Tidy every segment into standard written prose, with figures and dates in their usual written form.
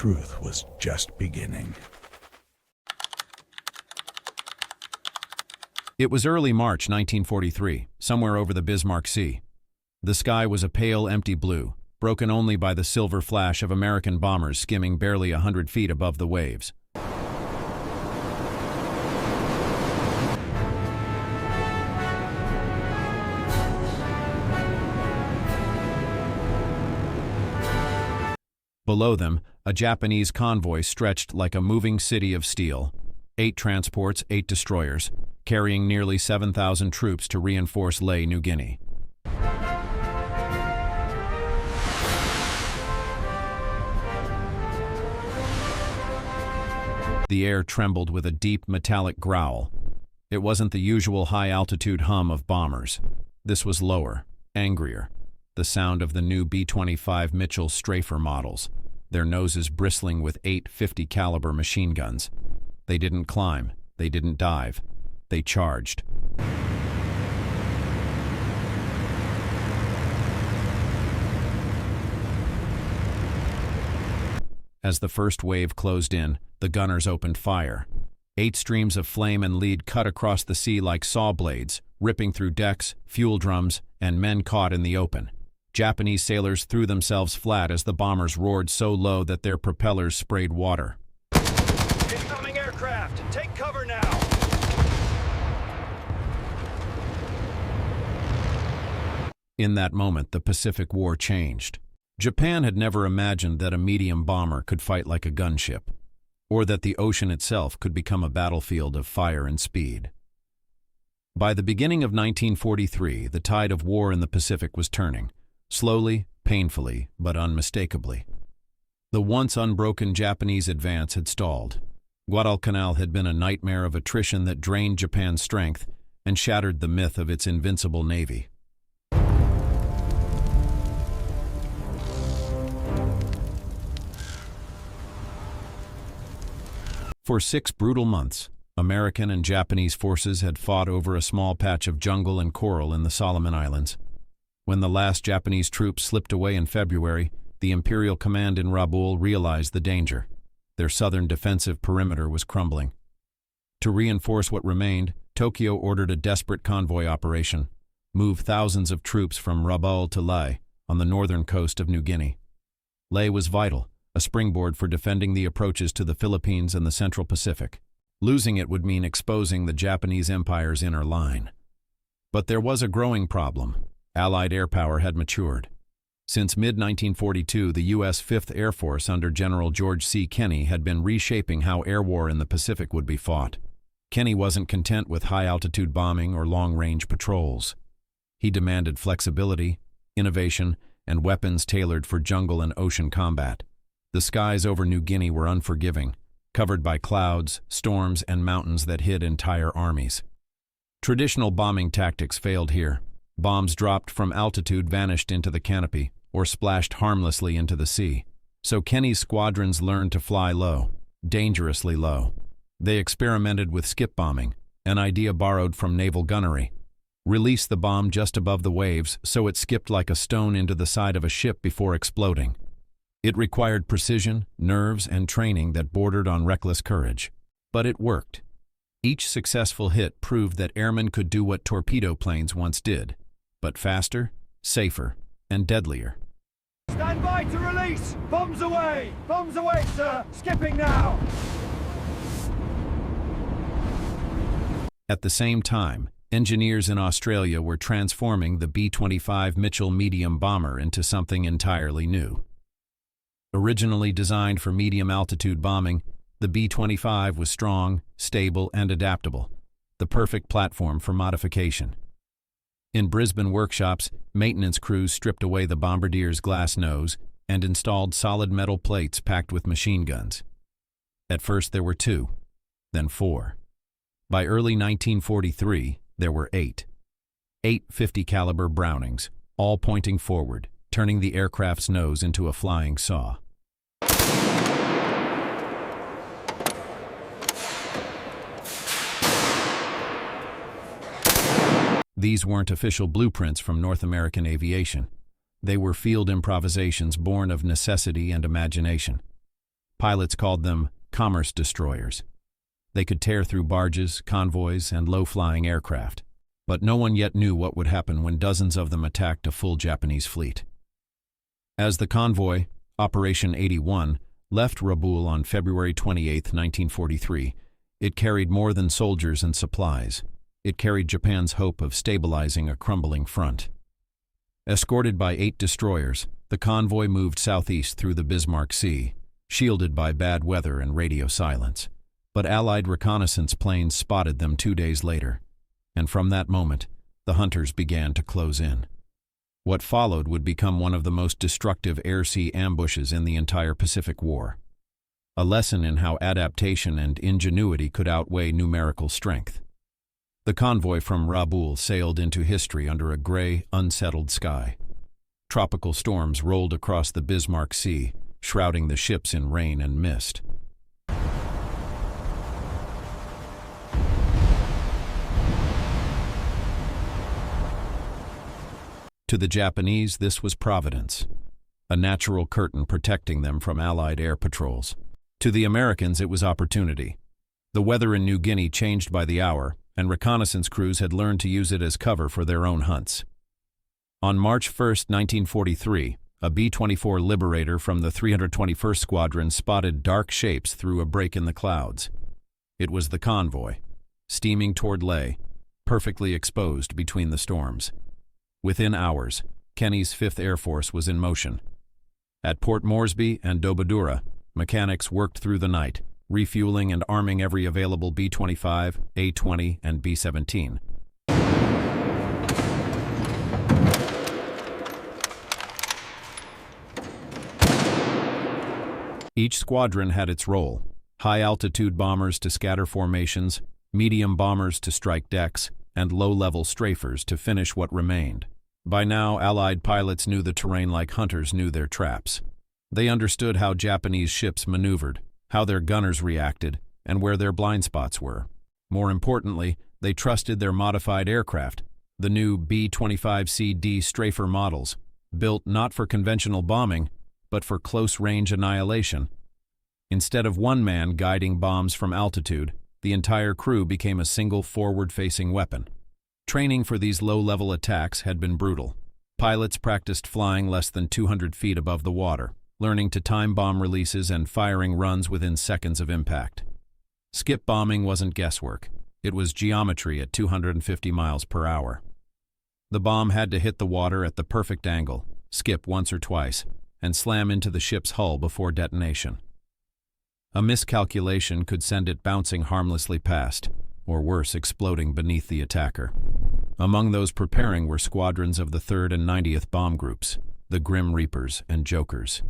truth was just beginning. It was early March 1943, somewhere over the Bismarck Sea. The sky was a pale, empty blue, broken only by the silver flash of American bombers skimming barely 100 feet above the waves. Below them, a Japanese convoy stretched like a moving city of steel. 8 transports, 8 destroyers, carrying nearly 7,000 troops to reinforce Lae, New Guinea. The air trembled with a deep metallic growl. It wasn't the usual high-altitude hum of bombers. This was lower, angrier. The sound of the new B-25 Mitchell Strafer models, their noses bristling with 8 50 caliber machine guns. They didn't climb, they didn't dive, they charged. As the first wave closed in, the gunners opened fire. 8 streams of flame and lead cut across the sea like saw blades, ripping through decks, fuel drums, and men caught in the open. Japanese sailors threw themselves flat as the bombers roared so low that their propellers sprayed water. Incoming aircraft! Take cover now! In that moment, the Pacific War changed. Japan had never imagined that a medium bomber could fight like a gunship, or that the ocean itself could become a battlefield of fire and speed. By the beginning of 1943, the tide of war in the Pacific was turning, slowly, painfully, but unmistakably. The once unbroken Japanese advance had stalled. Guadalcanal had been a nightmare of attrition that drained Japan's strength and shattered the myth of its invincible navy. For 6 brutal months, American and Japanese forces had fought over a small patch of jungle and coral in the Solomon Islands. When the last Japanese troops slipped away in February, the Imperial Command in Rabaul realized the danger. Their southern defensive perimeter was crumbling. To reinforce what remained, Tokyo ordered a desperate convoy operation, move thousands of troops from Rabaul to Lae, on the northern coast of New Guinea. Lae was vital, a springboard for defending the approaches to the Philippines and the Central Pacific. Losing it would mean exposing the Japanese Empire's inner line. But there was a growing problem. Allied air power had matured. Since mid-1942, the U.S. 5th Air Force under General George C. Kenney had been reshaping how air war in the Pacific would be fought. Kenney wasn't content with high-altitude bombing or long-range patrols. He demanded flexibility, innovation, and weapons tailored for jungle and ocean combat. The skies over New Guinea were unforgiving, covered by clouds, storms, and mountains that hid entire armies. Traditional bombing tactics failed here. Bombs dropped from altitude vanished into the canopy, or splashed harmlessly into the sea. So Kenney's squadrons learned to fly low, dangerously low. They experimented with skip bombing, an idea borrowed from naval gunnery. Release the bomb just above the waves so it skipped like a stone into the side of a ship before exploding. It required precision, nerves, and training that bordered on reckless courage. But it worked. Each successful hit proved that airmen could do what torpedo planes once did, but faster, safer, and deadlier. Stand by to release! Bombs away! Bombs away, sir! Skipping now! At the same time, engineers in Australia were transforming the B-25 Mitchell medium bomber into something entirely new. Originally designed for medium-altitude bombing, the B-25 was strong, stable, and adaptable, the perfect platform for modification. In Brisbane workshops, maintenance crews stripped away the bombardier's glass nose and installed solid metal plates packed with machine guns. At first there were 2, then 4. By early 1943, there were 8. 8 50 caliber Brownings, all pointing forward, turning the aircraft's nose into a flying saw. These weren't official blueprints from North American aviation. They were field improvisations born of necessity and imagination. Pilots called them commerce destroyers. They could tear through barges, convoys, and low-flying aircraft, but no one yet knew what would happen when dozens of them attacked a full Japanese fleet. As the convoy, Operation 81, left Rabaul on February 28, 1943, it carried more than soldiers and supplies. It carried Japan's hope of stabilizing a crumbling front. Escorted by 8 destroyers, the convoy moved southeast through the Bismarck Sea, shielded by bad weather and radio silence. But Allied reconnaissance planes spotted them 2 days later, and from that moment, the hunters began to close in. What followed would become one of the most destructive air-sea ambushes in the entire Pacific War. A lesson in how adaptation and ingenuity could outweigh numerical strength. The convoy from Rabaul sailed into history under a gray, unsettled sky. Tropical storms rolled across the Bismarck Sea, shrouding the ships in rain and mist. To the Japanese, this was providence, a natural curtain protecting them from Allied air patrols. To the Americans, it was opportunity. The weather in New Guinea changed by the hour, and reconnaissance crews had learned to use it as cover for their own hunts. On March 1, 1943, a B-24 Liberator from the 321st Squadron spotted dark shapes through a break in the clouds. It was the convoy, steaming toward Leh, perfectly exposed between the storms. Within hours, Kenny's 5th Air Force was in motion. At Port Moresby and Dobadura, mechanics worked through the night, refueling and arming every available B-25, A-20, and B-17. Each squadron had its role: high-altitude bombers to scatter formations, medium bombers to strike decks, and low-level strafers to finish what remained. By now, Allied pilots knew the terrain like hunters knew their traps. They understood how Japanese ships maneuvered, how their gunners reacted, and where their blind spots were. More importantly, they trusted their modified aircraft, the new B-25CD Strafer models, built not for conventional bombing, but for close-range annihilation. Instead of one man guiding bombs from altitude, the entire crew became a single forward-facing weapon. Training for these low-level attacks had been brutal. Pilots practiced flying less than 200 feet above the water, learning to time bomb releases and firing runs within seconds of impact. Skip bombing wasn't guesswork. It was geometry at 250 miles per hour. The bomb had to hit the water at the perfect angle, skip once or twice, and slam into the ship's hull before detonation. A miscalculation could send it bouncing harmlessly past, or worse, exploding beneath the attacker. Among those preparing were squadrons of the 3rd and 90th Bomb Groups, the Grim Reapers and Jokers.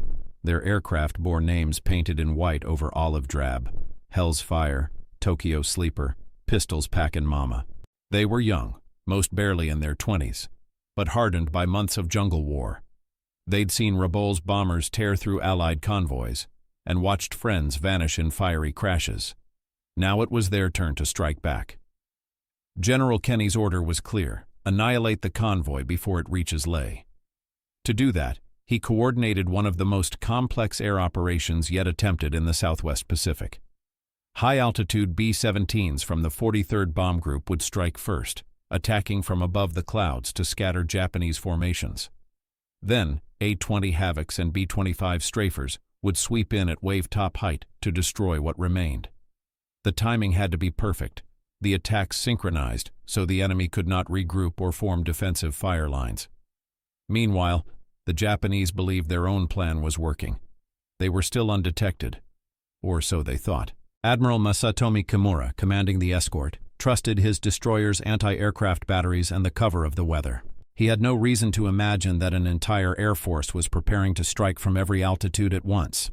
Their aircraft bore names painted in white over olive drab: Hell's Fire, Tokyo Sleeper, Pistols Packin' Mama. They were young, most barely in their 20s, but hardened by months of jungle war. They'd seen Rabaul's bombers tear through Allied convoys and watched friends vanish in fiery crashes. Now it was their turn to strike back. General Kenny's order was clear: annihilate the convoy before it reaches Leh. To do that, he coordinated one of the most complex air operations yet attempted in the Southwest Pacific. High-altitude B-17s from the 43rd Bomb Group would strike first, attacking from above the clouds to scatter Japanese formations. Then, A-20 Havocs and B-25 Strafers would sweep in at wave-top height to destroy what remained. The timing had to be perfect, the attacks synchronized so the enemy could not regroup or form defensive fire lines. Meanwhile, the Japanese believed their own plan was working. They were still undetected, or so they thought. Admiral Masatomi Kimura, commanding the escort, trusted his destroyer's anti-aircraft batteries and the cover of the weather. He had no reason to imagine that an entire air force was preparing to strike from every altitude at once.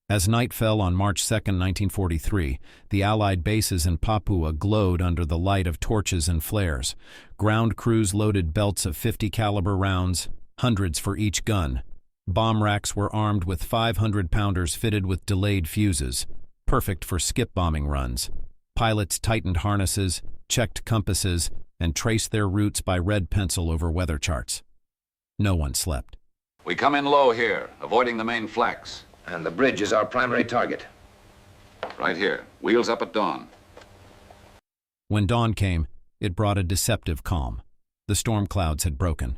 As night fell on March 2, 1943, the Allied bases in Papua glowed under the light of torches and flares. Ground crews loaded belts of 50-caliber rounds, hundreds for each gun. Bomb racks were armed with 500-pounders fitted with delayed fuses, perfect for skip bombing runs. Pilots tightened harnesses, checked compasses, and traced their routes by red pencil over weather charts. No one slept. We come in low here, avoiding the main flanks. And the bridge is our primary target. Right here. Wheels up at dawn. When dawn came, it brought a deceptive calm. The storm clouds had broken.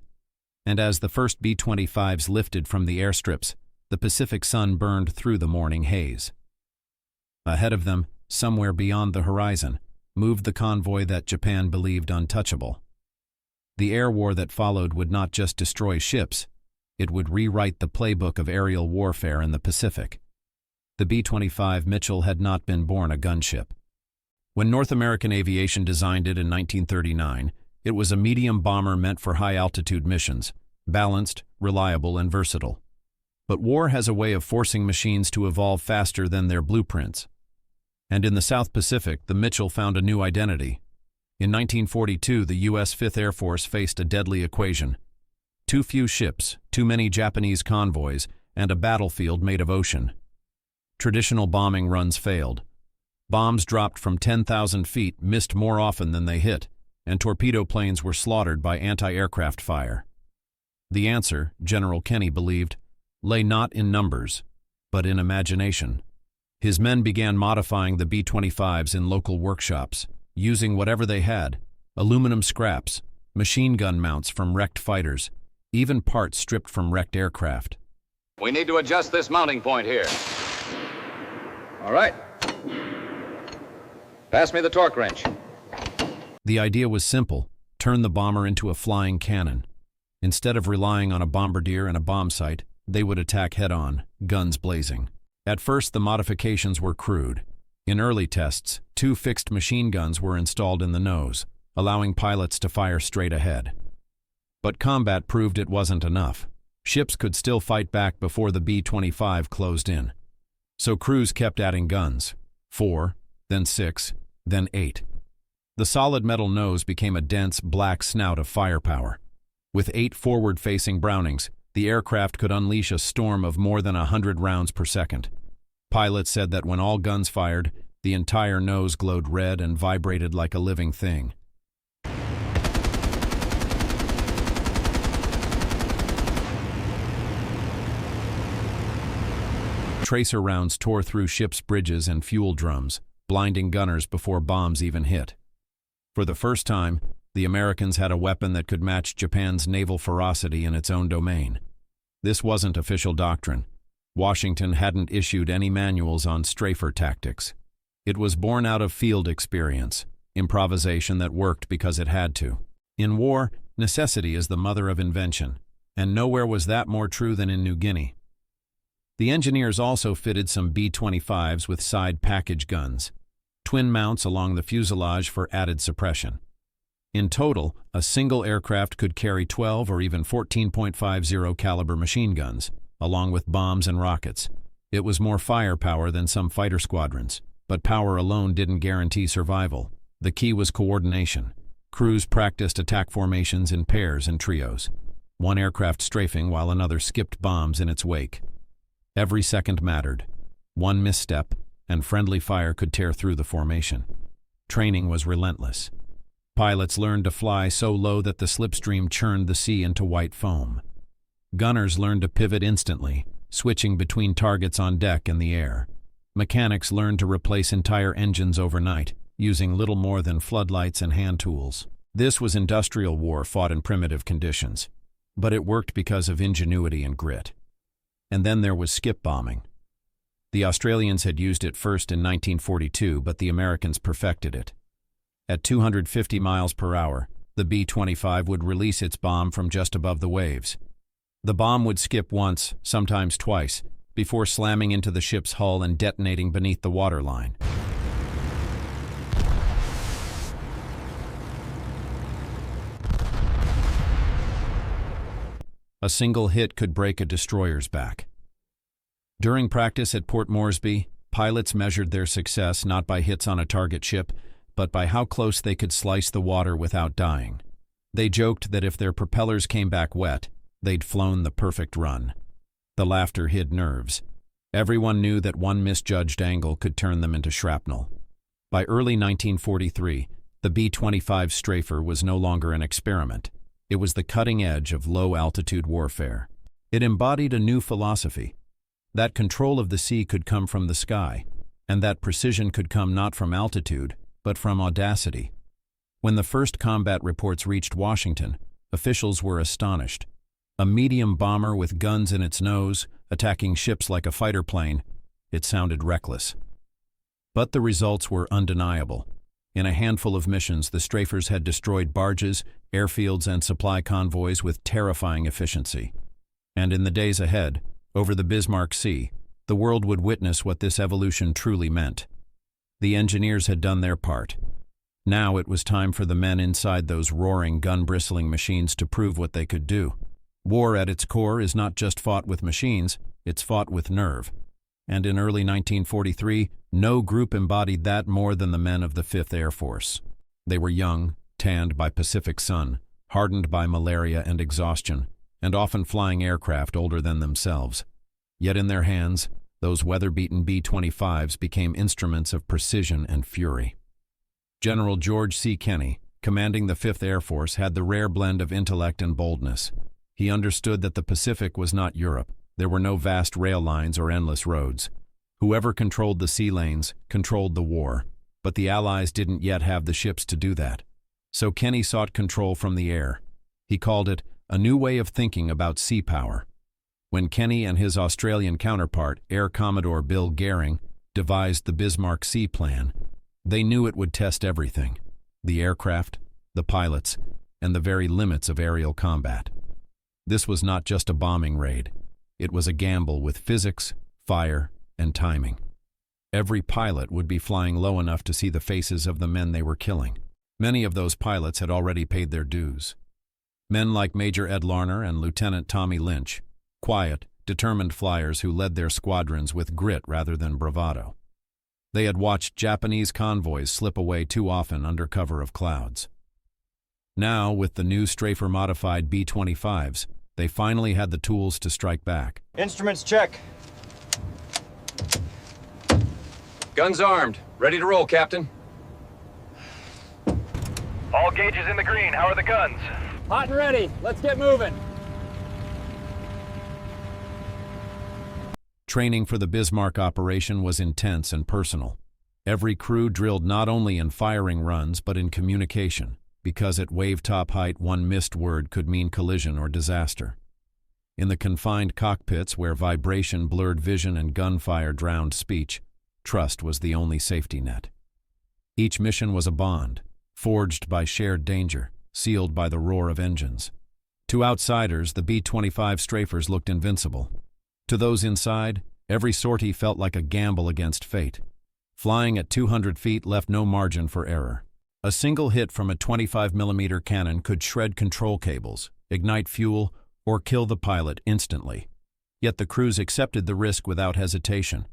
And as the first B-25s lifted from the airstrips, the Pacific sun burned through the morning haze. Ahead of them, somewhere beyond the horizon, moved the convoy that Japan believed untouchable. The air war that followed would not just destroy ships, it would rewrite the playbook of aerial warfare in the Pacific. The B-25 Mitchell had not been born a gunship. When North American Aviation designed it in 1939, it was a medium bomber meant for high-altitude missions, balanced, reliable, and versatile. But war has a way of forcing machines to evolve faster than their blueprints. And in the South Pacific, the Mitchell found a new identity. In 1942, the U.S. 5th Air Force faced a deadly equation. Too few ships, too many Japanese convoys, and a battlefield made of ocean. Traditional bombing runs failed. Bombs dropped from 10,000 feet missed more often than they hit, and torpedo planes were slaughtered by anti-aircraft fire. The answer, General Kenny believed, lay not in numbers, but in imagination. His men began modifying the B-25s in local workshops, using whatever they had, aluminum scraps, machine gun mounts from wrecked fighters, even parts stripped from wrecked aircraft. We need to adjust this mounting point here. All right. Pass me the torque wrench. The idea was simple: turn the bomber into a flying cannon. Instead of relying on a bombardier and a bomb sight, they would attack head-on, guns blazing. At first, the modifications were crude. In early tests, 2 fixed machine guns were installed in the nose, allowing pilots to fire straight ahead. But combat proved it wasn't enough. Ships could still fight back before the B-25 closed in. So crews kept adding guns. 4, then 6, then 8. The solid metal nose became a dense, black snout of firepower. With 8 forward-facing Brownings, the aircraft could unleash a storm of more than 100 rounds per second. Pilots said that when all guns fired, the entire nose glowed red and vibrated like a living thing. Tracer rounds tore through ships' bridges and fuel drums, blinding gunners before bombs even hit. For the first time, the Americans had a weapon that could match Japan's naval ferocity in its own domain. This wasn't official doctrine. Washington hadn't issued any manuals on Strafer tactics. It was born out of field experience, improvisation that worked because it had to. In war, necessity is the mother of invention, and nowhere was that more true than in New Guinea. The engineers also fitted some B-25s with side package guns, twin mounts along the fuselage for added suppression. In total, a single aircraft could carry 12 or even 14.50 caliber machine guns, along with bombs and rockets. It was more firepower than some fighter squadrons, but power alone didn't guarantee survival. The key was coordination. Crews practiced attack formations in pairs and trios, one aircraft strafing while another skipped bombs in its wake. Every second mattered. One misstep, and friendly fire could tear through the formation. Training was relentless. Pilots learned to fly so low that the slipstream churned the sea into white foam. Gunners learned to pivot instantly, switching between targets on deck and the air. Mechanics learned to replace entire engines overnight, using little more than floodlights and hand tools. This was industrial war fought in primitive conditions, but it worked because of ingenuity and grit. And then there was skip bombing. The Australians had used it first in 1942, but the Americans perfected it. At 250 miles per hour, the B-25 would release its bomb from just above the waves. The bomb would skip once, sometimes twice, before slamming into the ship's hull and detonating beneath the waterline. A single hit could break a destroyer's back. During practice at Port Moresby, pilots measured their success not by hits on a target ship, but by how close they could slice the water without dying. They joked that if their propellers came back wet, they'd flown the perfect run. The laughter hid nerves. Everyone knew that one misjudged angle could turn them into shrapnel. By early 1943, the B-25 Strafer was no longer an experiment. It was the cutting edge of low-altitude warfare. It embodied a new philosophy: That control of the sea could come from the sky, and that precision could come not from altitude, but from audacity. When the first combat reports reached Washington, officials were astonished. A medium bomber with guns in its nose, attacking ships like a fighter plane, it sounded reckless. But the results were undeniable. In a handful of missions, the Strafers had destroyed barges, airfields, and supply convoys with terrifying efficiency. And in the days ahead, over the Bismarck Sea, the world would witness what this evolution truly meant. The engineers had done their part. Now it was time for the men inside those roaring, gun-bristling machines to prove what they could do. War at its core is not just fought with machines, it's fought with nerve. And in early 1943, no group embodied that more than the men of the 5th Air Force. They were young, tanned by Pacific sun, hardened by malaria and exhaustion, and often flying aircraft older than themselves. Yet in their hands, those weather-beaten B-25s became instruments of precision and fury. General George C. Kenney, commanding the 5th Air Force, had the rare blend of intellect and boldness. He understood that the Pacific was not Europe. There were no vast rail lines or endless roads. Whoever controlled the sea lanes controlled the war, but the Allies didn't yet have the ships to do that. So Kenney sought control from the air. He called it a new way of thinking about sea power. When Kenney and his Australian counterpart, Air Commodore Bill Goering, devised the Bismarck Sea plan, they knew it would test everything: the aircraft, the pilots, and the very limits of aerial combat. This was not just a bombing raid. It was a gamble with physics, fire, and timing. Every pilot would be flying low enough to see the faces of the men they were killing. Many of those pilots had already paid their dues. Men like Major Ed Larner and Lieutenant Tommy Lynch, quiet, determined flyers who led their squadrons with grit rather than bravado. They had watched Japanese convoys slip away too often under cover of clouds. Now, with the new Strafer-modified B-25s, they finally had the tools to strike back. Instruments check. Guns armed. Ready to roll, Captain. All gauges in the green. How are the guns? Hot and ready. Let's get moving. Training for the Bismarck operation was intense and personal. Every crew drilled not only in firing runs but in communication, because at wave-top height one missed word could mean collision or disaster. In the confined cockpits where vibration blurred vision and gunfire drowned speech, trust was the only safety net. Each mission was a bond, forged by shared danger, sealed by the roar of engines. To outsiders, the B-25 Strafers looked invincible. To those inside, every sortie felt like a gamble against fate. Flying at 200 feet left no margin for error. A single hit from a 25mm cannon could shred control cables, ignite fuel, or kill the pilot instantly. Yet the crews accepted the risk without hesitation.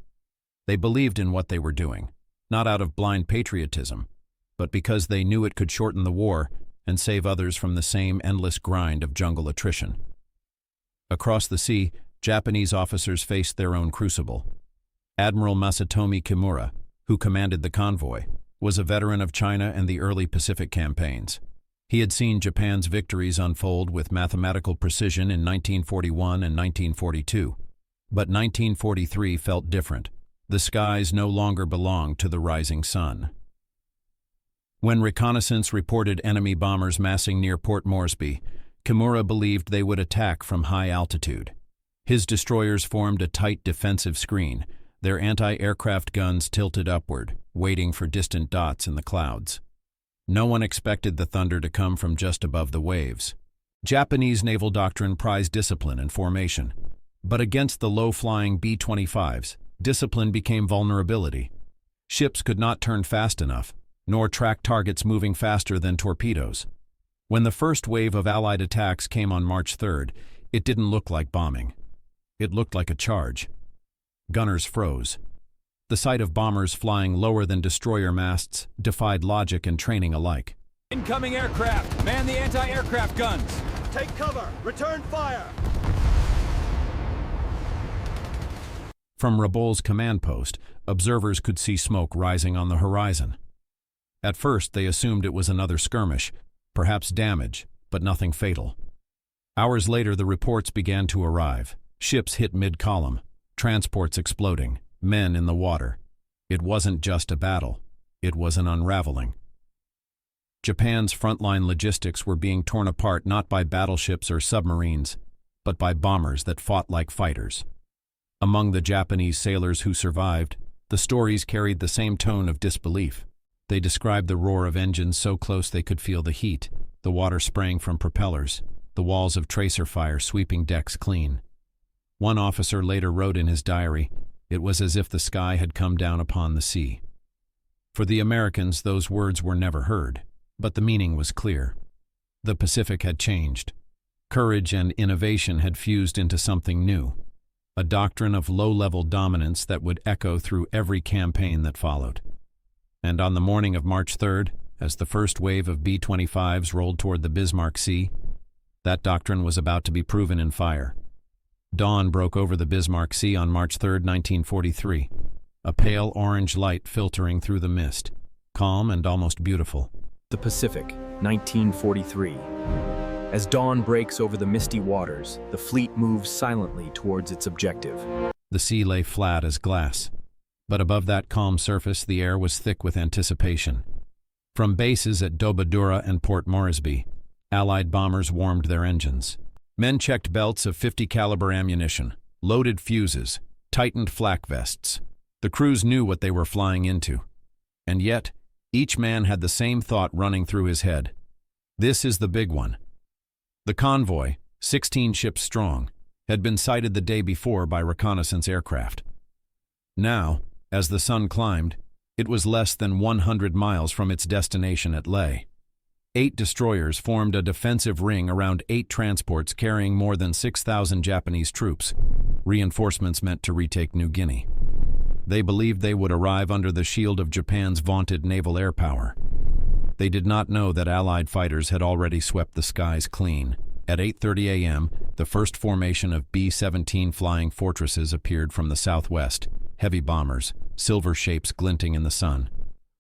They believed in what they were doing, not out of blind patriotism, but because they knew it could shorten the war and save others from the same endless grind of jungle attrition. Across the sea, Japanese officers faced their own crucible. Admiral Masatomi Kimura, who commanded the convoy, was a veteran of China and the early Pacific campaigns. He had seen Japan's victories unfold with mathematical precision in 1941 and 1942. But 1943 felt different. The skies no longer belonged to the rising sun. When reconnaissance reported enemy bombers massing near Port Moresby, Kimura believed they would attack from high altitude. His destroyers formed a tight defensive screen, their anti-aircraft guns tilted upward, waiting for distant dots in the clouds. No one expected the thunder to come from just above the waves. Japanese naval doctrine prized discipline and formation. But against the low-flying B-25s, discipline became vulnerability. Ships could not turn fast enough, nor track targets moving faster than torpedoes. When the first wave of Allied attacks came on March 3rd, it didn't look like bombing. It looked like a charge. Gunners froze. The sight of bombers flying lower than destroyer masts defied logic and training alike. Incoming aircraft! Man the anti-aircraft guns! Take cover! Return fire! From Rabault's command post, observers could see smoke rising on the horizon. At first, they assumed it was another skirmish, perhaps damage, but nothing fatal. Hours later, the reports began to arrive. Ships hit mid-column. transports exploding, men in the water. It wasn't just a battle. It was an unraveling. Japan's frontline logistics were being torn apart not by battleships or submarines, but by bombers that fought like fighters. Among the Japanese sailors who survived, the stories carried the same tone of disbelief. They described the roar of engines so close they could feel the heat, the water spraying from propellers, the walls of tracer fire sweeping decks clean. One officer later wrote in his diary, "It was as if the sky had come down upon the sea." For the Americans, those words were never heard, but the meaning was clear. The Pacific had changed. Courage and innovation had fused into something new, a doctrine of low-level dominance that would echo through every campaign that followed. And on the morning of March 3rd, as the first wave of B-25s rolled toward the Bismarck Sea, that doctrine was about to be proven in fire. Dawn broke over the Bismarck Sea on March 3, 1943, a pale orange light filtering through the mist, calm and almost beautiful. The Pacific, 1943. As dawn breaks over the misty waters, the fleet moves silently towards its objective. The sea lay flat as glass, but above that calm surface the air was thick with anticipation. From bases at Dobadura and Port Moresby, Allied bombers warmed their engines. Men checked belts of 50 caliber ammunition, loaded fuses, tightened flak vests. The crews knew what they were flying into. And yet, each man had the same thought running through his head. This is the big one. The convoy, 16 ships strong, had been sighted the day before by reconnaissance aircraft. Now, as the sun climbed, it was less than 100 miles from its destination at Leh. 8 destroyers formed a defensive ring around 8 transports carrying more than 6,000 Japanese troops, reinforcements meant to retake New Guinea. They believed they would arrive under the shield of Japan's vaunted naval air power. They did not know that Allied fighters had already swept the skies clean. At 8:30 a.m., the first formation of B-17 flying fortresses appeared from the southwest, heavy bombers, silver shapes glinting in the sun.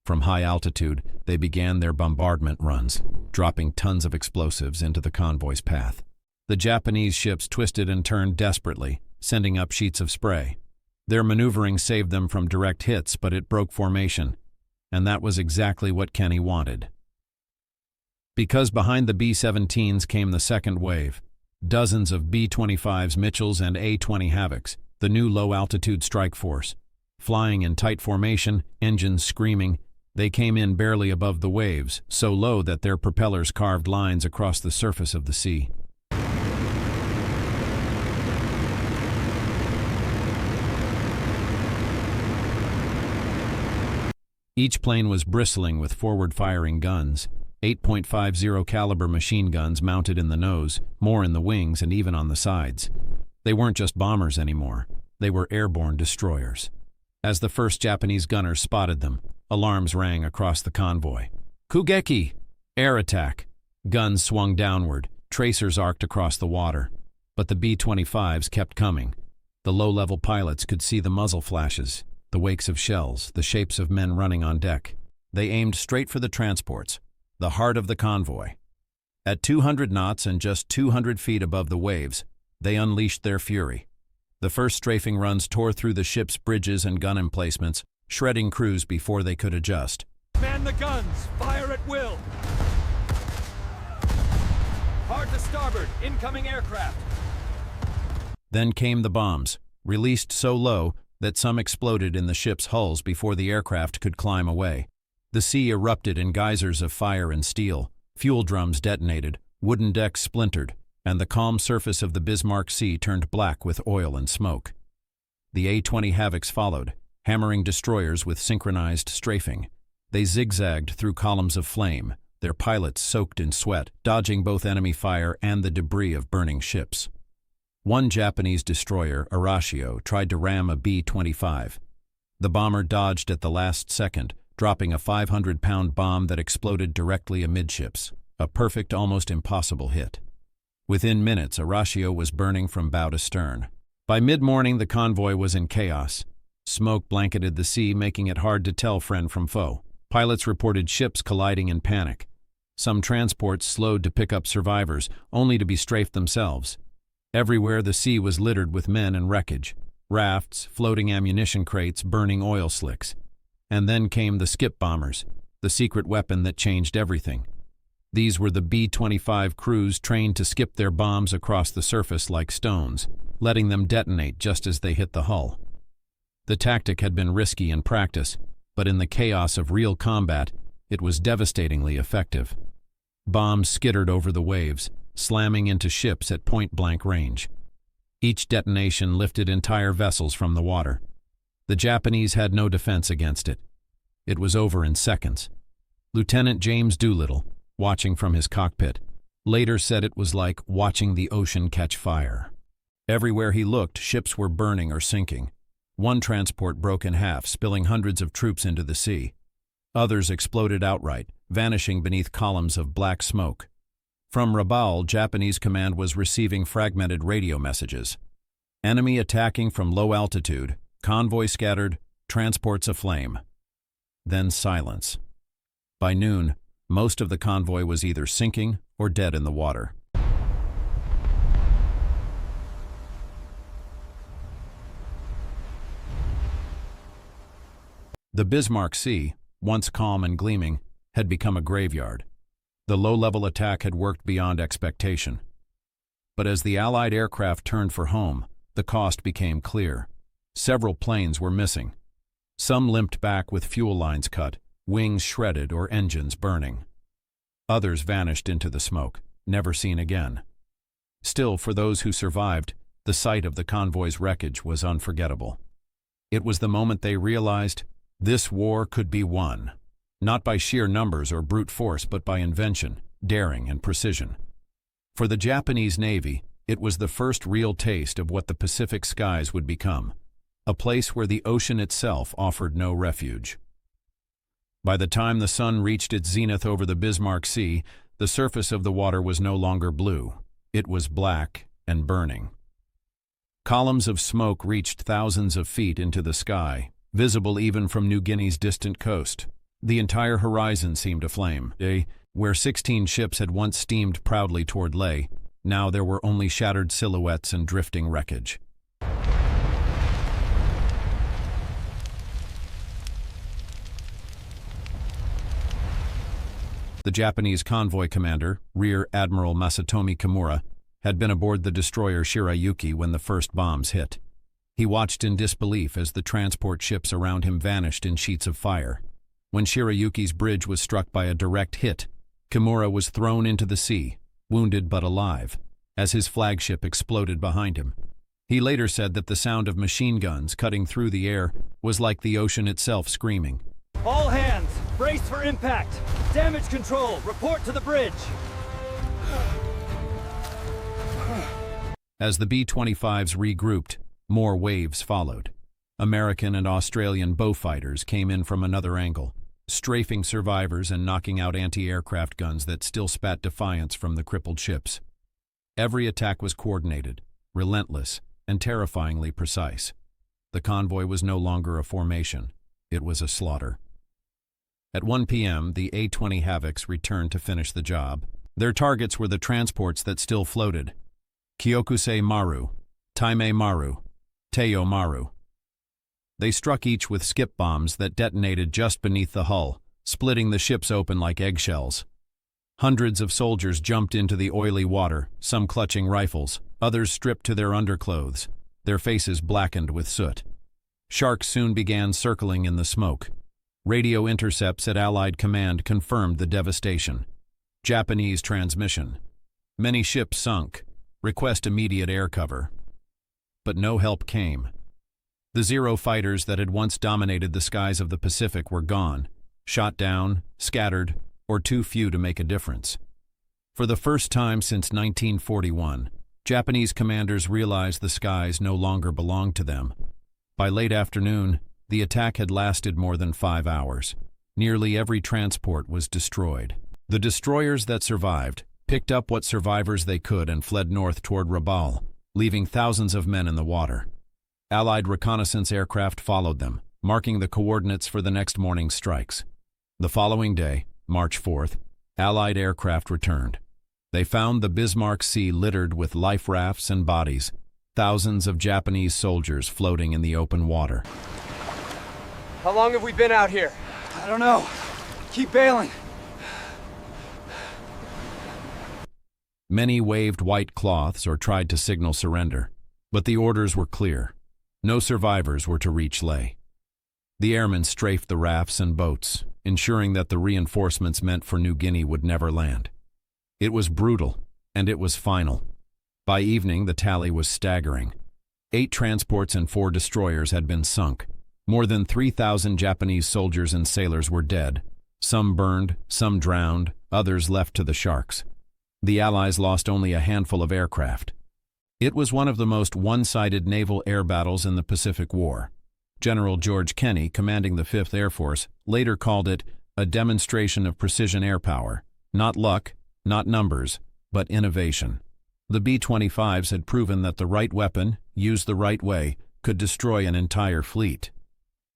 From high altitude, they began their bombardment runs, dropping tons of explosives into the convoy's path. The Japanese ships twisted and turned desperately, sending up sheets of spray. Their maneuvering saved them from direct hits, but it broke formation, and that was exactly what Kenny wanted. Because behind the B-17s came the second wave, dozens of B-25s Mitchells and A-20 Havocs, the new low-altitude strike force. Flying in tight formation, engines screaming, they came in barely above the waves, so low that their propellers carved lines across the surface of the sea. Each plane was bristling with forward-firing guns, 8.50 caliber machine guns mounted in the nose, more in the wings and even on the sides. They weren't just bombers anymore. They were airborne destroyers. As the first Japanese gunners spotted them, alarms rang across the convoy. Kugeki! Air attack! Guns swung downward, tracers arced across the water. But the B-25s kept coming. The low-level pilots could see the muzzle flashes, the wakes of shells, the shapes of men running on deck. They aimed straight for the transports, the heart of the convoy. At 200 knots and just 200 feet above the waves, they unleashed their fury. The first strafing runs tore through the ship's bridges and gun emplacements, shredding crews before they could adjust. Man the guns! Fire at will! Hard to starboard! Incoming aircraft! Then came the bombs, released so low that some exploded in the ship's hulls before the aircraft could climb away. The sea erupted in geysers of fire and steel, fuel drums detonated, wooden decks splintered, and the calm surface of the Bismarck Sea turned black with oil and smoke. The A-20 Havocs followed, hammering destroyers with synchronized strafing. They zigzagged through columns of flame, their pilots soaked in sweat, dodging both enemy fire and the debris of burning ships. One Japanese destroyer, Arashio, tried to ram a B-25. The bomber dodged at the last second, dropping a 500-pound bomb that exploded directly amidships, a perfect, almost impossible hit. Within minutes, Arashio was burning from bow to stern. By mid-morning, the convoy was in chaos. Smoke blanketed the sea, making it hard to tell friend from foe. Pilots reported ships colliding in panic. Some transports slowed to pick up survivors, only to be strafed themselves. Everywhere, the sea was littered with men and wreckage. rafts, floating ammunition crates, burning oil slicks. And then came the skip bombers, the secret weapon that changed everything. These were the B-25 crews trained to skip their bombs across the surface like stones, letting them detonate just as they hit the hull. The tactic had been risky in practice, but in the chaos of real combat, it was devastatingly effective. Bombs skittered over the waves, slamming into ships at point-blank range. Each detonation lifted entire vessels from the water. The Japanese had no defense against it. It was over in seconds. Lieutenant James Doolittle, watching from his cockpit, later said it was like watching the ocean catch fire. Everywhere he looked, ships were burning or sinking. One transport broke in half, spilling hundreds of troops into the sea. Others exploded outright, vanishing beneath columns of black smoke. From Rabaul, Japanese command was receiving fragmented radio messages. Enemy attacking from low altitude, convoy scattered, transports aflame. Then silence. By noon, most of the convoy was either sinking or dead in the water. The Bismarck Sea, once calm and gleaming, had become a graveyard. The low-level attack had worked beyond expectation. But as the Allied aircraft turned for home, the cost became clear. Several planes were missing. Some limped back with fuel lines cut, wings shredded or engines burning. Others vanished into the smoke, never seen again. Still, for those who survived, the sight of the convoy's wreckage was unforgettable. It was the moment they realized this war could be won, not by sheer numbers or brute force, but by invention, daring, and precision. For the Japanese Navy, it was the first real taste of what the Pacific skies would become, a place where the ocean itself offered no refuge. By the time the sun reached its zenith over the Bismarck Sea, the surface of the water was no longer blue. It was black and burning. Columns of smoke reached thousands of feet into the sky, visible even from New Guinea's distant coast. The entire horizon seemed aflame. Where 16 ships had once steamed proudly toward Leh, now there were only shattered silhouettes and drifting wreckage. The Japanese convoy commander, Rear Admiral Masatomi Kimura, had been aboard the destroyer Shirayuki when the first bombs hit. He watched in disbelief as the transport ships around him vanished in sheets of fire. When Shirayuki's bridge was struck by a direct hit, Kimura was thrown into the sea, wounded but alive, as his flagship exploded behind him. He later said that the sound of machine guns cutting through the air was like the ocean itself screaming. All hands, brace for impact. Damage control, report to the bridge. As the B-25s regrouped, more waves followed. American and Australian Beaufighters came in from another angle, strafing survivors and knocking out anti-aircraft guns that still spat defiance from the crippled ships. Every attack was coordinated, relentless, and terrifyingly precise. The convoy was no longer a formation. It was a slaughter. At 1 p.m., the A-20 Havocs returned to finish the job. Their targets were the transports that still floated: Kyokusei Maru, Taimei Maru, Teiyo Maru. They struck each with skip bombs that detonated just beneath the hull, splitting the ships open like eggshells. Hundreds of soldiers jumped into the oily water, some clutching rifles, others stripped to their underclothes, their faces blackened with soot. Sharks soon began circling in the smoke. Radio intercepts at Allied command confirmed the devastation. Japanese transmission. Many ships sunk. Request immediate air cover. But no help came. The Zero fighters that had once dominated the skies of the Pacific were gone, shot down, scattered, or too few to make a difference. For the first time since 1941, Japanese commanders realized the skies no longer belonged to them. By late afternoon, the attack had lasted more than 5 hours. Nearly every transport was destroyed. The destroyers that survived picked up what survivors they could and fled north toward Rabaul, leaving thousands of men in the water. Allied reconnaissance aircraft followed them, marking the coordinates for the next morning's strikes. The following day, March 4th, Allied aircraft returned. They found the Bismarck Sea littered with life rafts and bodies, thousands of Japanese soldiers floating in the open water. How long have we been out here? I don't know. Keep bailing. Many waved white cloths or tried to signal surrender, but the orders were clear. No survivors were to reach Leh. The airmen strafed the rafts and boats, ensuring that the reinforcements meant for New Guinea would never land. It was brutal, and it was final. By evening, the tally was staggering. 8 transports and 4 destroyers had been sunk. More than 3,000 Japanese soldiers and sailors were dead, some burned, some drowned, others left to the sharks. The Allies lost only a handful of aircraft. It was one of the most one-sided naval air battles in the Pacific War. General George Kenney, commanding the 5th Air Force, later called it a demonstration of precision air power, not luck, not numbers, but innovation. The B-25s had proven that the right weapon, used the right way, could destroy an entire fleet.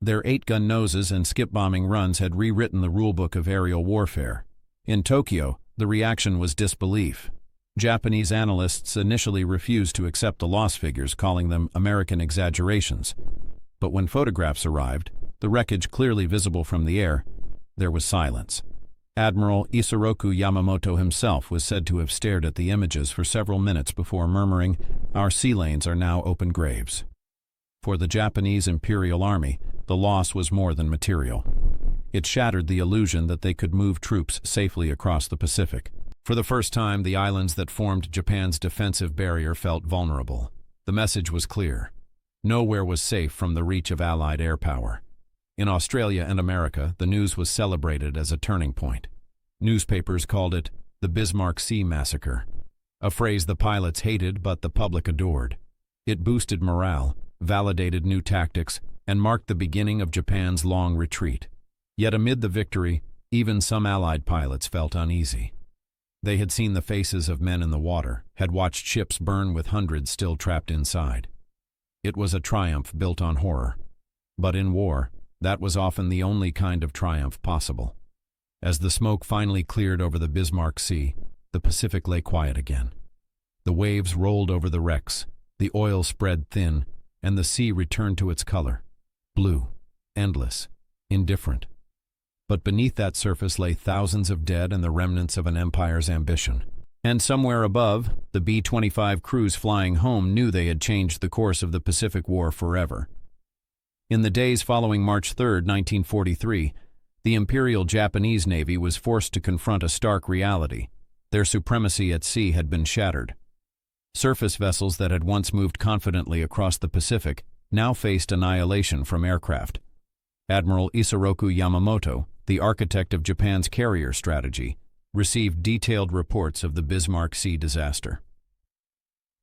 Their 8-gun noses and skip-bombing runs had rewritten the rulebook of aerial warfare. In Tokyo, the reaction was disbelief. Japanese analysts initially refused to accept the loss figures, calling them American exaggerations. But when photographs arrived, the wreckage clearly visible from the air, there was silence. Admiral Isoroku Yamamoto himself was said to have stared at the images for several minutes before murmuring, "Our sea lanes are now open graves." For the Japanese Imperial Army, the loss was more than material. It shattered the illusion that they could move troops safely across the Pacific. For the first time, the islands that formed Japan's defensive barrier felt vulnerable. The message was clear. Nowhere was safe from the reach of Allied air power. In Australia and America, the news was celebrated as a turning point. Newspapers called it the Bismarck Sea massacre, a phrase the pilots hated but the public adored. It boosted morale, validated new tactics, and marked the beginning of Japan's long retreat. Yet amid the victory, even some Allied pilots felt uneasy. They had seen the faces of men in the water, had watched ships burn with hundreds still trapped inside. It was a triumph built on horror. But in war, that was often the only kind of triumph possible. As the smoke finally cleared over the Bismarck Sea, the Pacific lay quiet again. The waves rolled over the wrecks, the oil spread thin, and the sea returned to its color. Blue, endless, indifferent. But beneath that surface lay thousands of dead and the remnants of an empire's ambition. And somewhere above, the B-25 crews flying home knew they had changed the course of the Pacific War forever. In the days following March 3, 1943, the Imperial Japanese Navy was forced to confront a stark reality. Their supremacy at sea had been shattered. Surface vessels that had once moved confidently across the Pacific now faced annihilation from aircraft. Admiral Isoroku Yamamoto, the architect of Japan's carrier strategy, received detailed reports of the Bismarck Sea disaster.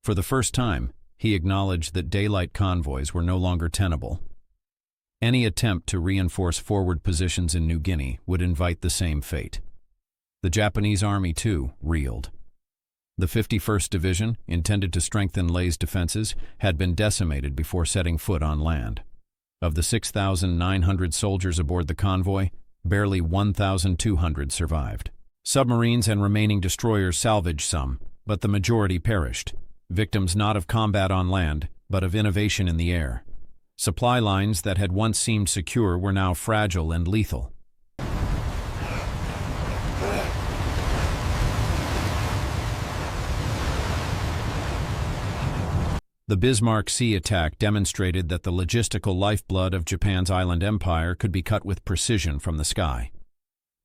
For the first time, he acknowledged that daylight convoys were no longer tenable. Any attempt to reinforce forward positions in New Guinea would invite the same fate. The Japanese army, too, reeled. The 51st Division, intended to strengthen Leh's defenses, had been decimated before setting foot on land. Of the 6,900 soldiers aboard the convoy, barely 1,200 survived. Submarines and remaining destroyers salvaged some, but the majority perished, victims not of combat on land, but of innovation in the air. Supply lines that had once seemed secure were now fragile and lethal. The Bismarck Sea attack demonstrated that the logistical lifeblood of Japan's island empire could be cut with precision from the sky.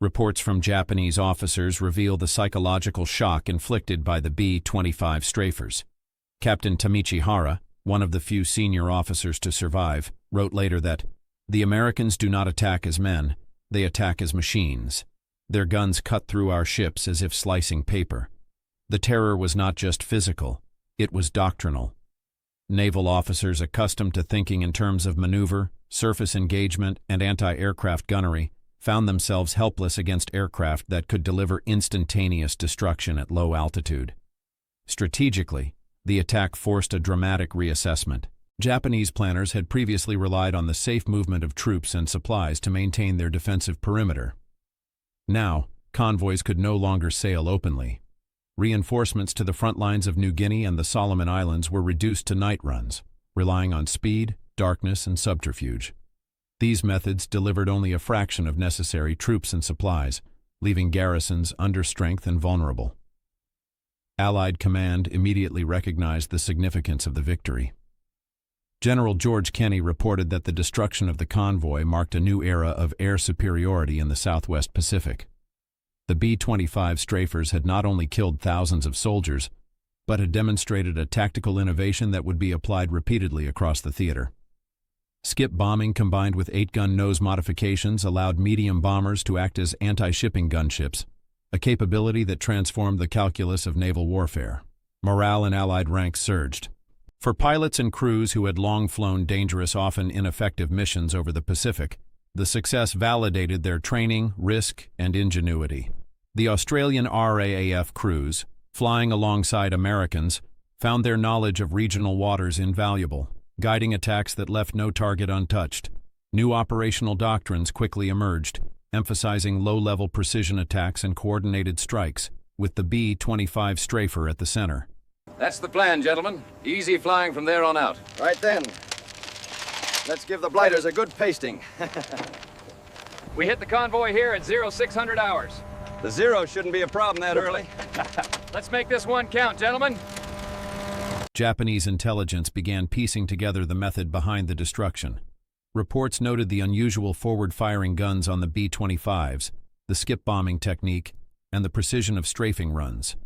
Reports from Japanese officers reveal the psychological shock inflicted by the B-25 strafers. Captain Tamichi Hara, one of the few senior officers to survive, wrote later that, "The Americans do not attack as men, they attack as machines. Their guns cut through our ships as if slicing paper. The terror was not just physical, it was doctrinal." Naval officers accustomed to thinking in terms of maneuver, surface engagement, and anti-aircraft gunnery found themselves helpless against aircraft that could deliver instantaneous destruction at low altitude. Strategically, the attack forced a dramatic reassessment. Japanese planners had previously relied on the safe movement of troops and supplies to maintain their defensive perimeter. Now, convoys could no longer sail openly. Reinforcements to the front lines of New Guinea and the Solomon Islands were reduced to night runs, relying on speed, darkness, and subterfuge. These methods delivered only a fraction of necessary troops and supplies, leaving garrisons under strength and vulnerable. Allied command immediately recognized the significance of the victory. General George Kenney reported that the destruction of the convoy marked a new era of air superiority in the Southwest Pacific. The B-25 Strafers had not only killed thousands of soldiers, but had demonstrated a tactical innovation that would be applied repeatedly across the theater. Skip bombing combined with 8-gun nose modifications allowed medium bombers to act as anti-shipping gunships, a capability that transformed the calculus of naval warfare. Morale in Allied ranks surged. For pilots and crews who had long flown dangerous, often ineffective missions over the Pacific, the success validated their training, risk, and ingenuity. The Australian RAAF crews, flying alongside Americans, found their knowledge of regional waters invaluable, guiding attacks that left no target untouched. New operational doctrines quickly emerged, emphasizing low-level precision attacks and coordinated strikes, with the B-25 Strafer at the center. That's the plan, gentlemen. Easy flying from there on out. Right then. Let's give the blighters a good pasting. We hit the convoy here at 0600 hours. The zero shouldn't be a problem that early. Let's make this one count, gentlemen. Japanese intelligence began piecing together the method behind the destruction. Reports noted the unusual forward-firing guns on the B-25s, the skip bombing technique, and the precision of strafing runs.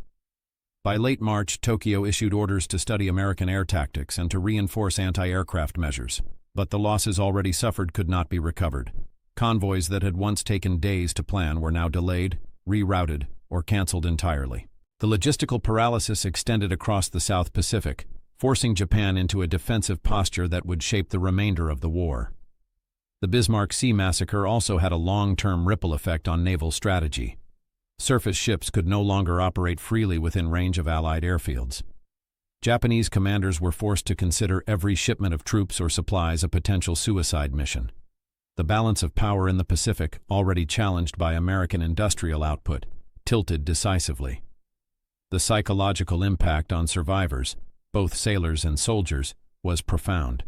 By late March, Tokyo issued orders to study American air tactics and to reinforce anti-aircraft measures, but the losses already suffered could not be recovered. Convoys that had once taken days to plan were now delayed, rerouted, or canceled entirely. The logistical paralysis extended across the South Pacific, forcing Japan into a defensive posture that would shape the remainder of the war. The Bismarck Sea massacre also had a long-term ripple effect on naval strategy. Surface ships could no longer operate freely within range of Allied airfields. Japanese commanders were forced to consider every shipment of troops or supplies a potential suicide mission. The balance of power in the Pacific, already challenged by American industrial output, tilted decisively. The psychological impact on survivors, both sailors and soldiers, was profound.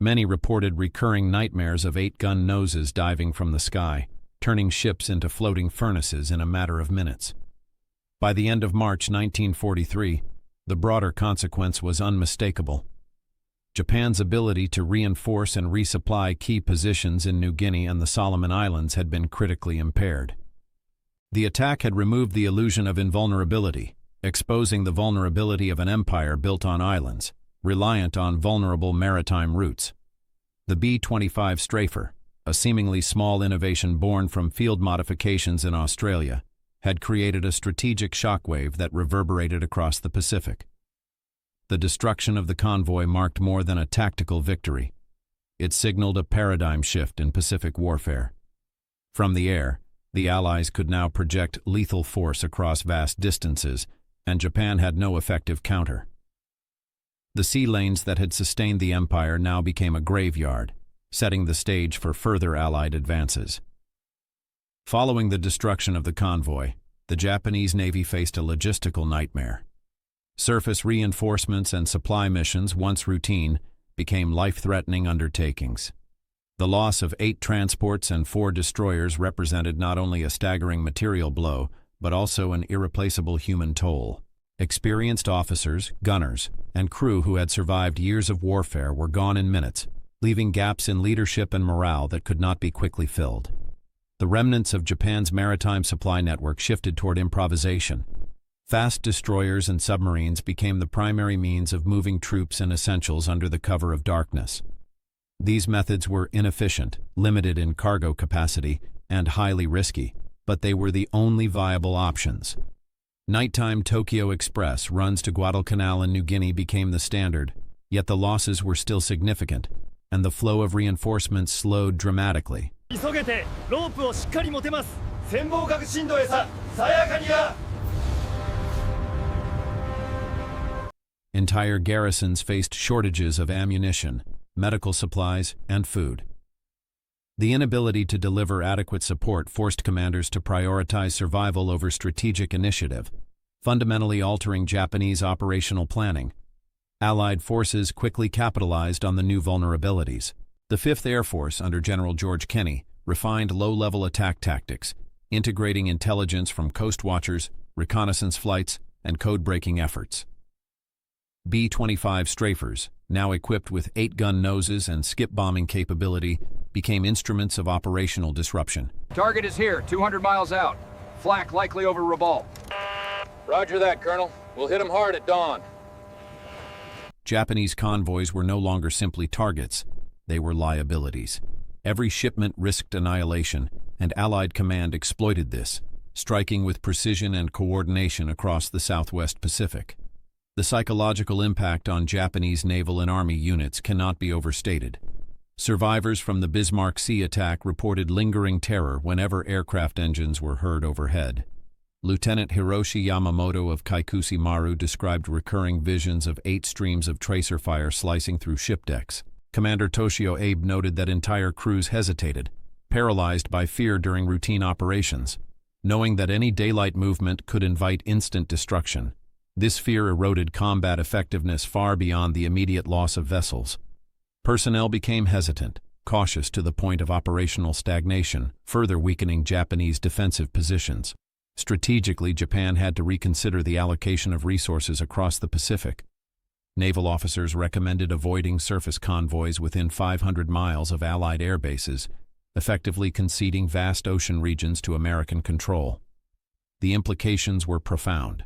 Many reported recurring nightmares of 8-gun noses diving from the sky, turning ships into floating furnaces in a matter of minutes. By the end of March 1943, the broader consequence was unmistakable. Japan's ability to reinforce and resupply key positions in New Guinea and the Solomon Islands had been critically impaired. The attack had removed the illusion of invulnerability, exposing the vulnerability of an empire built on islands, reliant on vulnerable maritime routes. The B-25 Strafer, a seemingly small innovation born from field modifications in Australia, had created a strategic shockwave that reverberated across the Pacific. The destruction of the convoy marked more than a tactical victory. It signaled a paradigm shift in Pacific warfare. From the air, the Allies could now project lethal force across vast distances, and Japan had no effective counter. The sea lanes that had sustained the empire now became a graveyard, setting the stage for further Allied advances. Following the destruction of the convoy, the Japanese Navy faced a logistical nightmare. Surface reinforcements and supply missions, once routine, became life-threatening undertakings. The loss of 8 transports and 4 destroyers represented not only a staggering material blow, but also an irreplaceable human toll. Experienced officers, gunners, and crew who had survived years of warfare were gone in minutes, leaving gaps in leadership and morale that could not be quickly filled. The remnants of Japan's maritime supply network shifted toward improvisation. Fast destroyers and submarines became the primary means of moving troops and essentials under the cover of darkness. These methods were inefficient, limited in cargo capacity, and highly risky, but they were the only viable options. Nighttime Tokyo Express runs to Guadalcanal in New Guinea became the standard, yet the losses were still significant, and the flow of reinforcements slowed dramatically. Entire garrisons faced shortages of ammunition, medical supplies, and food. The inability to deliver adequate support forced commanders to prioritize survival over strategic initiative, fundamentally altering Japanese operational planning. Allied forces quickly capitalized on the new vulnerabilities. The 5th Air Force, under General George Kenney, refined low-level attack tactics, integrating intelligence from coast watchers, reconnaissance flights, and code-breaking efforts. B-25 Strafers, now equipped with 8-gun noses and skip-bombing capability, became instruments of operational disruption. Target is here, 200 miles out. Flak likely over Rabaul. Roger that, Colonel. We'll hit them hard at dawn. Japanese convoys were no longer simply targets, they were liabilities. Every shipment risked annihilation, and Allied command exploited this, striking with precision and coordination across the Southwest Pacific. The psychological impact on Japanese naval and army units cannot be overstated. Survivors from the Bismarck Sea attack reported lingering terror whenever aircraft engines were heard overhead. Lieutenant Hiroshi Yamamoto of Kaikusi Maru described recurring visions of 8 streams of tracer fire slicing through ship decks. Commander Toshio Abe noted that entire crews hesitated, paralyzed by fear during routine operations, knowing that any daylight movement could invite instant destruction. This fear eroded combat effectiveness far beyond the immediate loss of vessels. Personnel became hesitant, cautious to the point of operational stagnation, further weakening Japanese defensive positions. Strategically, Japan had to reconsider the allocation of resources across the Pacific. Naval officers recommended avoiding surface convoys within 500 miles of Allied air bases, effectively conceding vast ocean regions to American control. The implications were profound.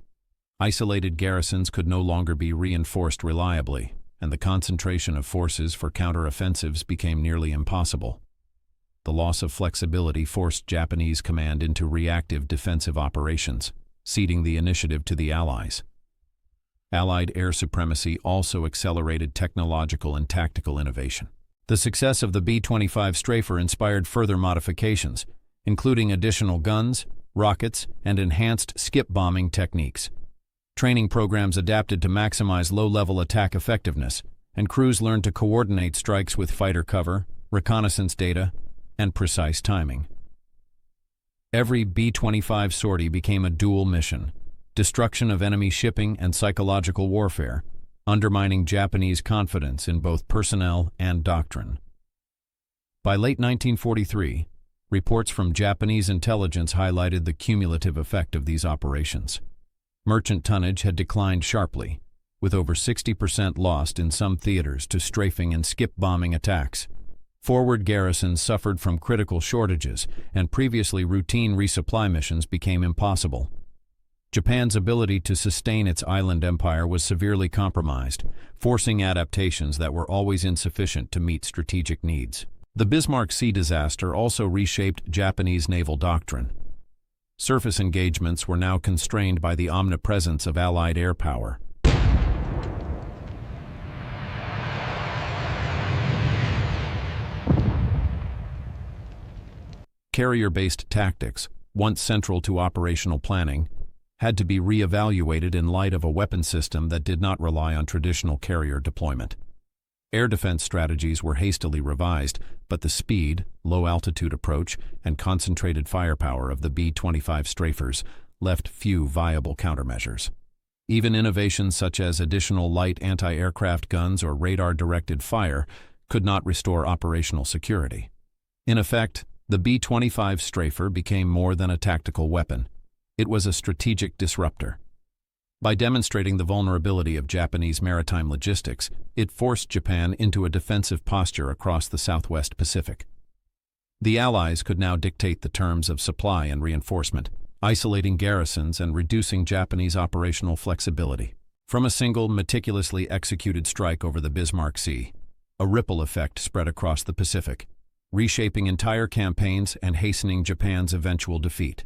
Isolated garrisons could no longer be reinforced reliably, and the concentration of forces for counter-offensives became nearly impossible. The loss of flexibility forced Japanese command into reactive defensive operations, ceding the initiative to the Allies. Allied air supremacy also accelerated technological and tactical innovation. The success of the B-25 Strafer inspired further modifications, including additional guns, rockets, and enhanced skip bombing techniques. Training programs adapted to maximize low-level attack effectiveness, and crews learned to coordinate strikes with fighter cover, reconnaissance data, and precise timing. Every B-25 sortie became a dual mission: destruction of enemy shipping and psychological warfare, undermining Japanese confidence in both personnel and doctrine. By late 1943, reports from Japanese intelligence highlighted the cumulative effect of these operations. Merchant tonnage had declined sharply, with over 60% lost in some theaters to strafing and skip-bombing attacks. Forward garrisons suffered from critical shortages, and previously routine resupply missions became impossible. Japan's ability to sustain its island empire was severely compromised, forcing adaptations that were always insufficient to meet strategic needs. The Bismarck Sea disaster also reshaped Japanese naval doctrine. Surface engagements were now constrained by the omnipresence of Allied air power. Carrier-based tactics, once central to operational planning, had to be re-evaluated in light of a weapon system that did not rely on traditional carrier deployment. Air defense strategies were hastily revised, but the speed, low-altitude approach, and concentrated firepower of the B-25 Strafers left few viable countermeasures. Even innovations such as additional light anti-aircraft guns or radar-directed fire could not restore operational security. In effect, the B-25 Strafer became more than a tactical weapon. It was a strategic disruptor. By demonstrating the vulnerability of Japanese maritime logistics, it forced Japan into a defensive posture across the Southwest Pacific. The Allies could now dictate the terms of supply and reinforcement, isolating garrisons and reducing Japanese operational flexibility. From a single, meticulously executed strike over the Bismarck Sea, a ripple effect spread across the Pacific, reshaping entire campaigns and hastening Japan's eventual defeat.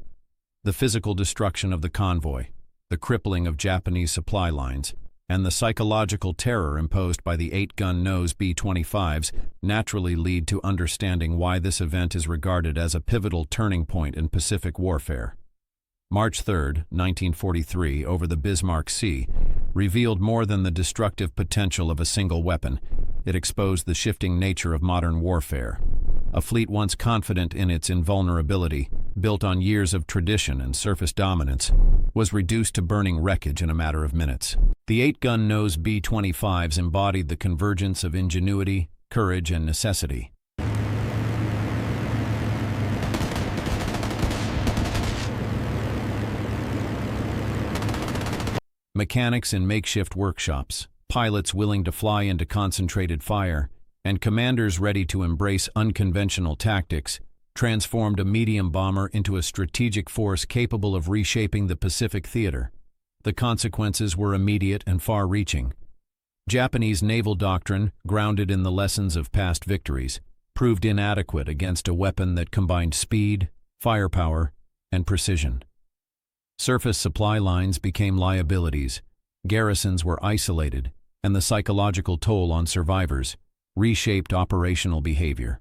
The physical destruction of the convoy, the crippling of Japanese supply lines, and the psychological terror imposed by the 8-gun nose B-25s naturally lead to understanding why this event is regarded as a pivotal turning point in Pacific warfare. March 3, 1943, over the Bismarck Sea, revealed more than the destructive potential of a single weapon. It exposed the shifting nature of modern warfare. A fleet once confident in its invulnerability built on years of tradition and surface dominance, was reduced to burning wreckage in a matter of minutes. The 8-gun nose B-25s embodied the convergence of ingenuity, courage, and necessity. Mechanics in makeshift workshops, pilots willing to fly into concentrated fire, and commanders ready to embrace unconventional tactics transformed a medium bomber into a strategic force capable of reshaping the Pacific theater. The consequences were immediate and far-reaching. Japanese naval doctrine, grounded in the lessons of past victories, proved inadequate against a weapon that combined speed, firepower, and precision. Surface supply lines became liabilities, garrisons were isolated, and the psychological toll on survivors reshaped operational behavior.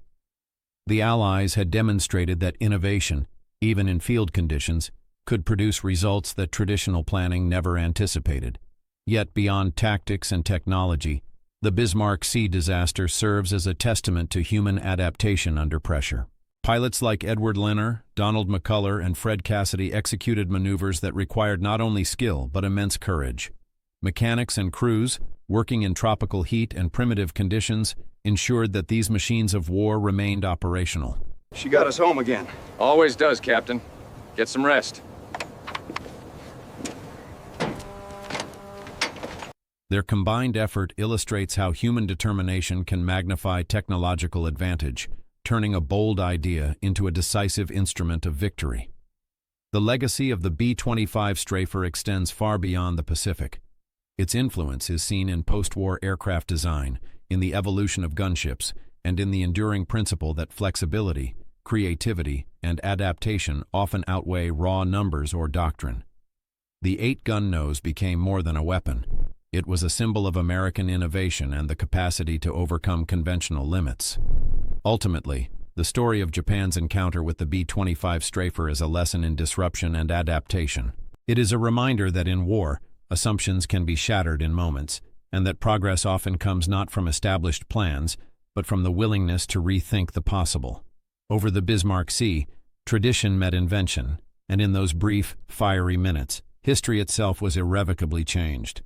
The Allies had demonstrated that innovation, even in field conditions, could produce results that traditional planning never anticipated. Yet beyond tactics and technology, the Bismarck Sea disaster serves as a testament to human adaptation under pressure. Pilots like Edward Lenner, Donald McCullough, and Fred Cassidy executed maneuvers that required not only skill but immense courage. Mechanics and crews, working in tropical heat and primitive conditions, ensured that these machines of war remained operational. She got us home again. Always does, Captain. Get some rest. Their combined effort illustrates how human determination can magnify technological advantage, turning a bold idea into a decisive instrument of victory. The legacy of the B-25 Strafer extends far beyond the Pacific. Its influence is seen in post-war aircraft design, in the evolution of gunships, and in the enduring principle that flexibility, creativity, and adaptation often outweigh raw numbers or doctrine. The 8-gun nose became more than a weapon. It was a symbol of American innovation and the capacity to overcome conventional limits. Ultimately, the story of Japan's encounter with the B-25 Strafer is a lesson in disruption and adaptation. It is a reminder that in war, assumptions can be shattered in moments, and that progress often comes not from established plans, but from the willingness to rethink the possible. Over the Bismarck Sea, tradition met invention, and in those brief, fiery minutes, history itself was irrevocably changed.